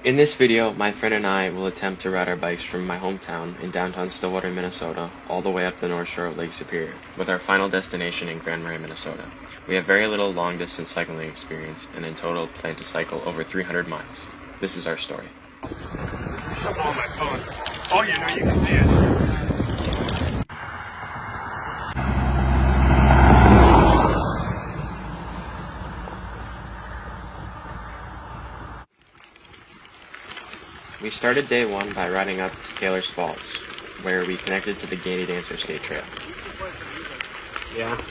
In this video, my friend and I will attempt to ride our bikes from my hometown in downtown Stillwater, Minnesota, all the way up the north shore of Lake Superior, with our final destination in Marais, Minnesota. We have very little long-distance cycling experience, and in total plan to cycle over 300 miles. This is our story. There's something on my phone. Oh yeah, no, you can see it. We started day one by riding up to Kaler's Falls, where we connected to the Gainey Dancer Skate Trail. Yeah,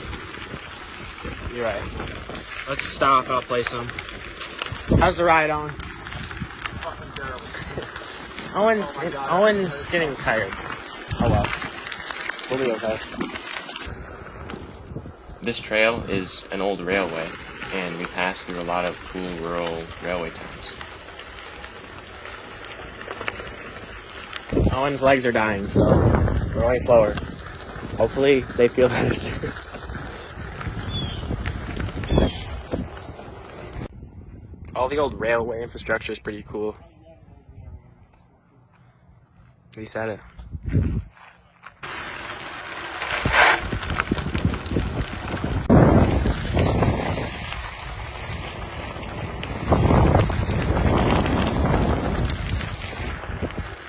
you're right. Let's stop, I'll play some. How's the ride, Owen? Fucking terrible. Owen's getting tired. Oh well. We'll be okay. This trail is an old railway, and we passed through a lot of cool rural railway towns. Owen's legs are dying, so we're going slower. Hopefully they feel better soon. All the old railway infrastructure is pretty cool. He said it.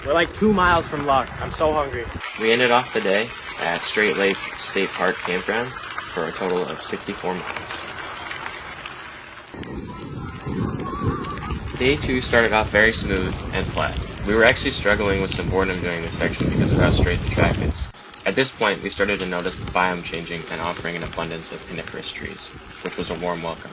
We're like 2 miles from luck. I'm so hungry. We ended off the day at Straight Lake State Park Campground for a total of 64 miles. Day 2 started off very smooth and flat. We were actually struggling with some boredom during this section because of how straight the track is. At this point, we started to notice the biome changing and offering an abundance of coniferous trees, which was a warm welcome.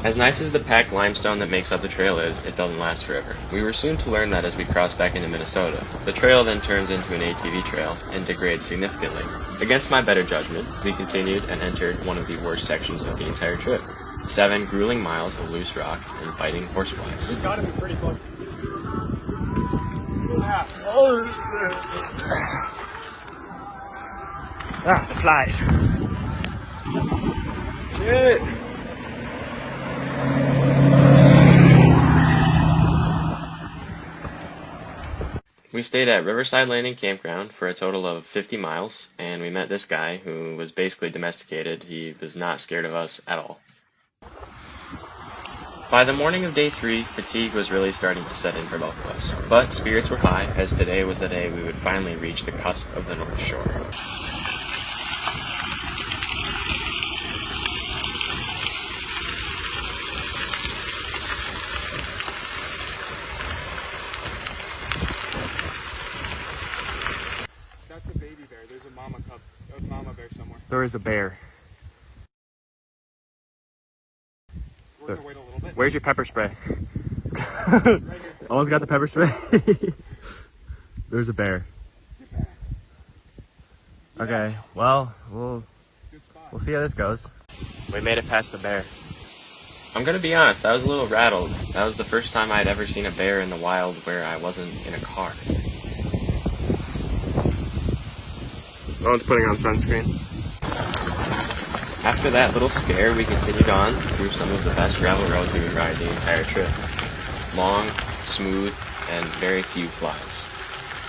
As nice as the packed limestone that makes up the trail is, it doesn't last forever. We were soon to learn that as we crossed back into Minnesota. The trail then turns into an ATV trail and degrades significantly. Against my better judgment, we continued and entered one of the worst sections of the entire trip. 7 grueling miles of loose rock and biting horseflies. It's gotta be pretty close. Ah, the flies. Shit. We stayed at Riverside Landing Campground for a total of 50 miles, and we met this guy who was basically domesticated. He was not scared of us at all. By the morning of day 3, fatigue was really starting to set in for both of us, but spirits were high, as today was the day we would finally reach the cusp of the North Shore. That's a baby bear. There's a mama bear somewhere. There is a bear. We're gonna wait a little bit. Where's your pepper spray? Right here. Owen's got the pepper spray. There's a bear. Okay, well, we'll Good spot. see how this goes. We made it past the bear. I'm gonna be honest, I was a little rattled. That was the first time I'd ever seen a bear in the wild where I wasn't in a car. Owen's putting on sunscreen. After that little scare, we continued on through some of the best gravel roads we would ride the entire trip. Long, smooth, and very few flies.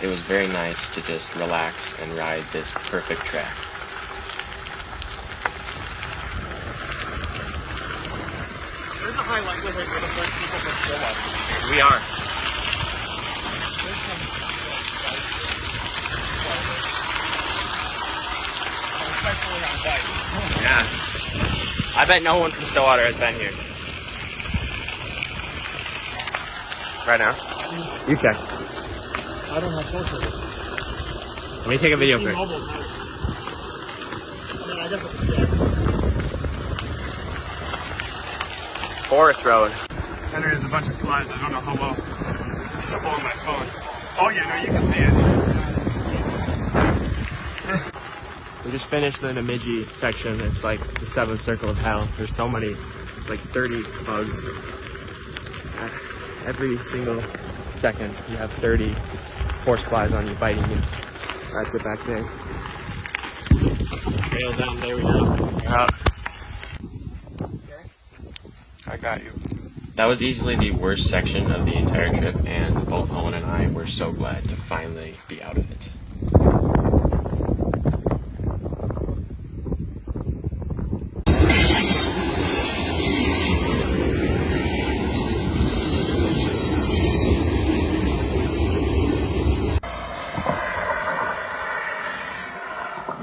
It was very nice to just relax and ride this perfect track. There's a high likelihood we're the first people from Stillwater. We are. There's some especially on bike. Yeah. I bet no one from Stillwater has been here. Right now? You check. I don't have phone service. Let me take a video first. T-Mobile. I mean, I guess it's Forest Road. And there's a bunch of flies. I don't know how well. There's something on my phone. Oh yeah, no, you can see it. We just finished the Namidji section. It's like the 7th circle of hell. There's so many, like 30 bugs. Every single second you have 30 horseflies on you biting you. That's it back there. Trail down, there we go. Yeah. I got you. That was easily the worst section of the entire trip, and both Owen and I were so glad to finally be out of it.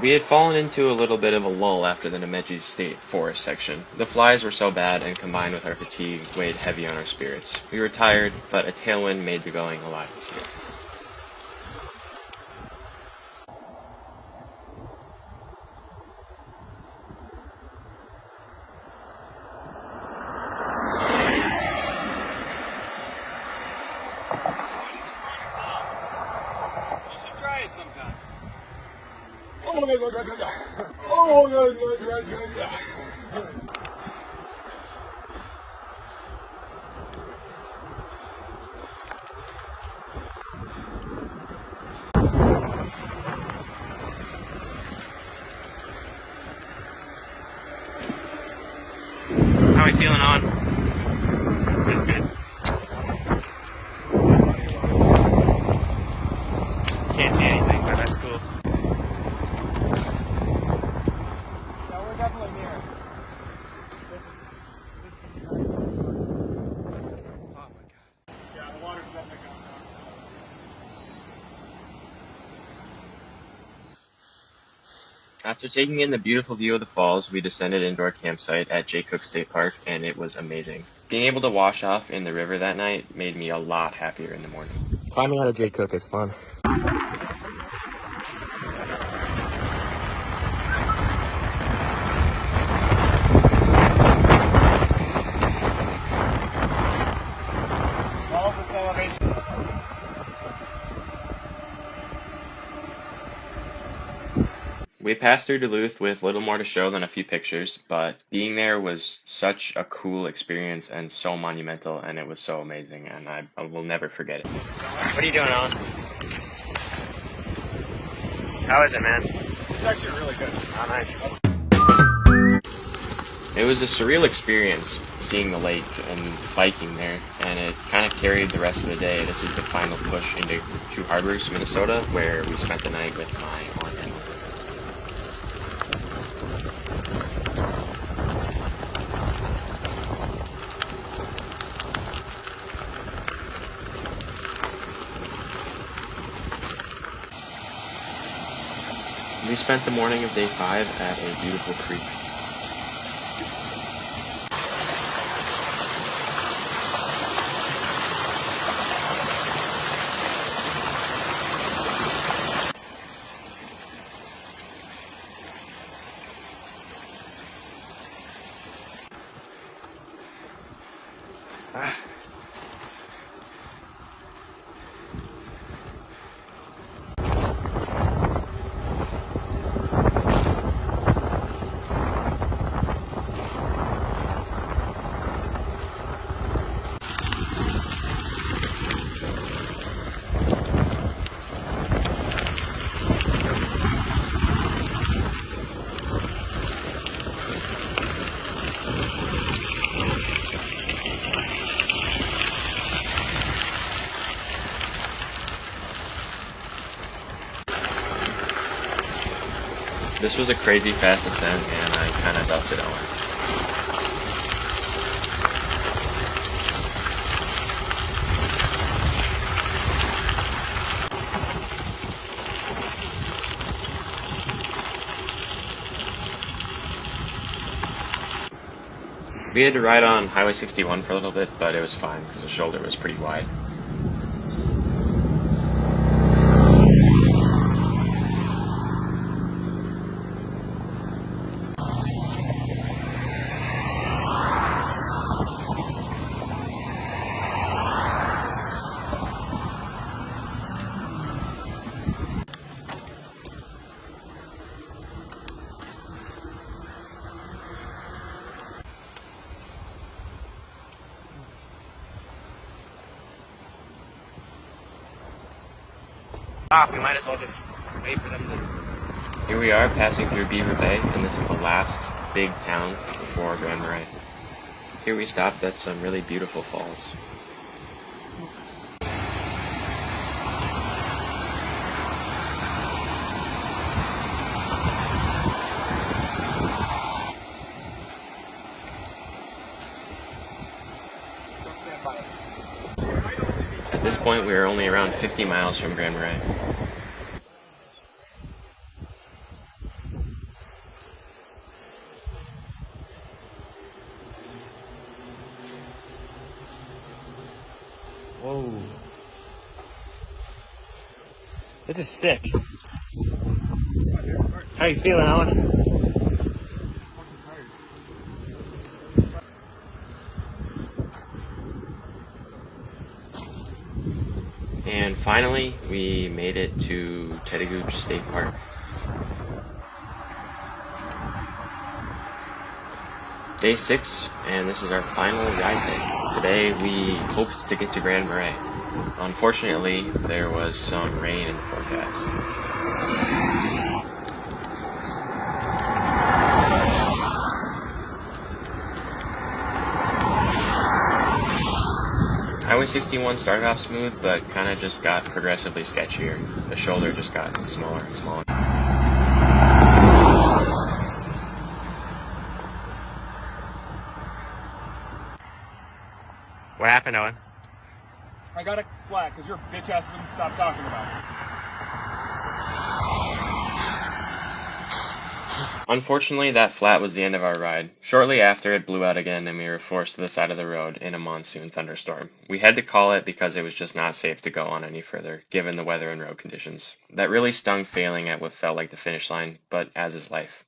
We had fallen into a little bit of a lull after the Nameji State Forest section. The flies were so bad, and combined with our fatigue, weighed heavy on our spirits. We were tired, but a tailwind made the going a lot easier. You should try it sometime. How are we feeling on? Good. Can't see anything, but that's cool. Yeah, we're definitely near. This is oh my god. Yeah, the water's definitely going down. After taking in the beautiful view of the falls, we descended into our campsite at Jay Cook State Park, and it was amazing. Being able to wash off in the river that night made me a lot happier in the morning. Climbing out of Jay Cook is fun. All this elevation. We passed through Duluth with little more to show than a few pictures, but being there was such a cool experience and so monumental, and it was so amazing, and I will never forget it. What are you doing, Alan? How is it, man? It's actually really good. Oh, nice. It was a surreal experience seeing the lake and biking there, and it kind of carried the rest of the day. This is the final push into Two Harbors, Minnesota, where we spent the night with my aunt and uncle. We spent the morning of day 5 at a beautiful creek. This was a crazy fast ascent, and I kind of dusted Owen. We had to ride on Highway 61 for a little bit, but it was fine because the shoulder was pretty wide. We might as well just wait for them to Here we are passing through Beaver Bay, and this is the last big town before Grand Marais. Here we stopped at some really beautiful falls. At this point, we are only around 50 miles from Grand Marais. Whoa. This is sick. How you feeling, Alan? And finally, we made it to Tedagooch State Park. Day 6, and this is our final ride day. Today we hoped to get to Grand Marais. Unfortunately, there was some rain in the forecast. Highway 61 started off smooth, but kind of just got progressively sketchier. The shoulder just got smaller and smaller. What happened, Owen? I got a flat because your bitch ass wouldn't stop talking about it. Unfortunately, that flat was the end of our ride. Shortly after, it blew out again and we were forced to the side of the road in a monsoon thunderstorm. We had to call it because it was just not safe to go on any further, given the weather and road conditions. That really stung failing at what felt like the finish line, but as is life.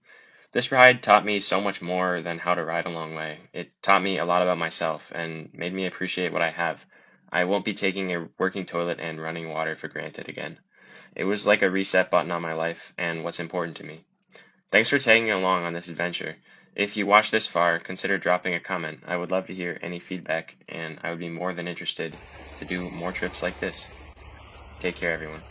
This ride taught me so much more than how to ride a long way. It taught me a lot about myself and made me appreciate what I have. I won't be taking a working toilet and running water for granted again. It was like a reset button on my life and what's important to me. Thanks for tagging along on this adventure. If you watched this far, consider dropping a comment. I would love to hear any feedback, and I would be more than interested to do more trips like this. Take care, everyone.